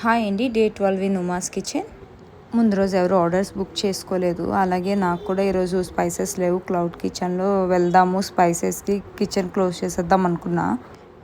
Hi అండి, day 12 in Uma's kitchen. ముందు రోజు ఎవరు ఆర్డర్స్ బుక్ చేసుకోలేదు. అలాగే నాకు కూడా ఈరోజు స్పైసెస్ లేవు. క్లౌడ్ కిచెన్లో వెళ్దాము, స్పైసెస్కి కిచెన్ క్లోజ్ చేసేద్దాం అనుకున్నా.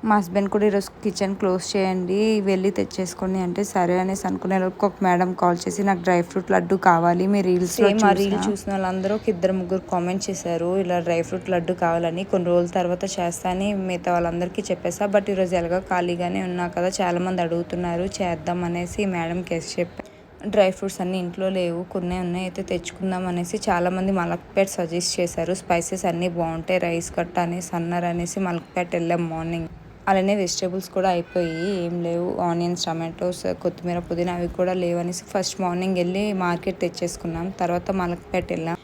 మా హస్బెండ్ కూడా ఈరోజు కిచెన్ క్లోజ్ చేయండి, వెళ్ళి తెచ్చేసుకోండి అంటే సరే అనేసి అనుకునే లోపు ఒక మేడం కాల్ చేసి నాకు డ్రై ఫ్రూట్ లడ్డు కావాలి, మీ రీల్స్ ఆ రీల్ చూసిన వాళ్ళందరూ ఒక ఇద్దరు ముగ్గురు కామెంట్ చేశారు ఇలా డ్రై ఫ్రూట్ లడ్డు కావాలని. కొన్ని రోజుల తర్వాత చేస్తా అని మిగతా వాళ్ళందరికీ చెప్పేసా. బట్ ఈరోజు ఎలాగో ఖాళీగానే ఉన్నా కదా, చాలామంది అడుగుతున్నారు చేద్దాం అనేసి మేడంకి చెప్పాను. డ్రై ఫ్రూట్స్ అన్నీ ఇంట్లో లేవు, కొన్ని ఉన్నాయి, అయితే తెచ్చుకుందాం అనేసి చాలామంది మలక్పేట్ సజెస్ట్ చేశారు. స్పైసెస్ అన్నీ బాగుంటాయి, రైస్ కట్ట అనేసి అన్నారు అనేసి మలక్పేట్ వెళ్ళాం మార్నింగ్. అలానే వెజిటేబుల్స్ కూడా అయిపోయి ఏం లేవు, ఆనియన్స్, టమాటోస్, కొత్తిమీర, పుదీనా అవి కూడా లేవు అనేసి ఫస్ట్ మార్నింగ్ వెళ్ళి మార్కెట్ తెచ్చేసుకున్నాం. తర్వాత మలక్పేట్ వెళ్ళాం.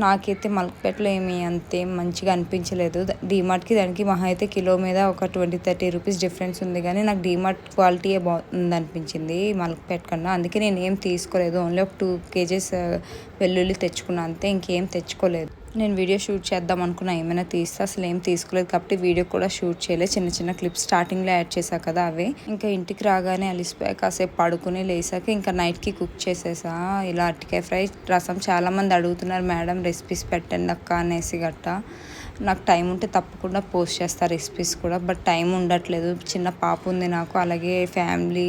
నాకైతే మలక్పేటలో అంతేం మంచిగా అనిపించలేదు. డీమార్ట్కి దానికి మహా అయితే కిలో మీద ఒక 20-30 రూపీస్ డిఫరెన్స్ ఉంది, కానీ నాకు డీమార్ట్ క్వాలిటీయే బాగుంది అనిపించింది మలక్పేట కన్నా. అందుకే నేను ఏం తీసుకోలేదు, ఓన్లీ ఒక 2 kgs వెల్లుల్లి తెచ్చుకున్నాను అంతే, ఇంకేం తెచ్చుకోలేదు. నేను వీడియో షూట్ చేద్దాం అనుకున్నా, ఏమైనా తీస్తే అసలు ఏం తీసుకోలేదు కాబట్టి వీడియో కూడా షూట్ చేయలేదు. చిన్న చిన్న క్లిప్స్ స్టార్టింగ్లో యాడ్ చేశా కదా అవే. ఇంకా ఇంటికి రాగానే అలిసిపోయి కాసేపు పడుకుని లేసాక ఇంకా నైట్కి కుక్ చేసేసా. ఇలా అరటికాయ ఫ్రై, రసం. చాలామంది అడుగుతున్నారు మేడం రెసిపీస్ పెట్టండి అక్క అనేసి గట్ట. నాకు టైం ఉంటే తప్పకుండా పోస్ట్ చేస్తా రెసిపీస్ కూడా, బట్ టైం ఉండట్లేదు. చిన్న పాప ఉంది నాకు, అలాగే ఫ్యామిలీ,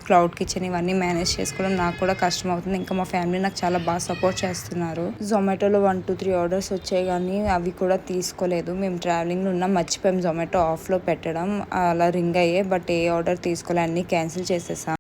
క్లౌడ్ కిచెన్ ఇవన్నీ మేనేజ్ చేసుకోవడం నాకు కూడా కష్టం అవుతుంది. ఇంకా మా ఫ్యామిలీ నాకు చాలా బాగా సపోర్ట్ చేస్తున్నారు. జొమాటోలో 1-2-3 ఆర్డర్స్ వచ్చాయి, కానీ అవి కూడా తీసుకోలేదు. మేము ట్రావెలింగ్లో ఉన్నాం, మర్చిపోయాం జొమాటో ఆఫ్లో పెట్టడం. అలా రింగ్ అయ్యాయి, బట్ ఏ ఆర్డర్ తీసుకోలే, అన్నీ క్యాన్సిల్ చేసేసాం.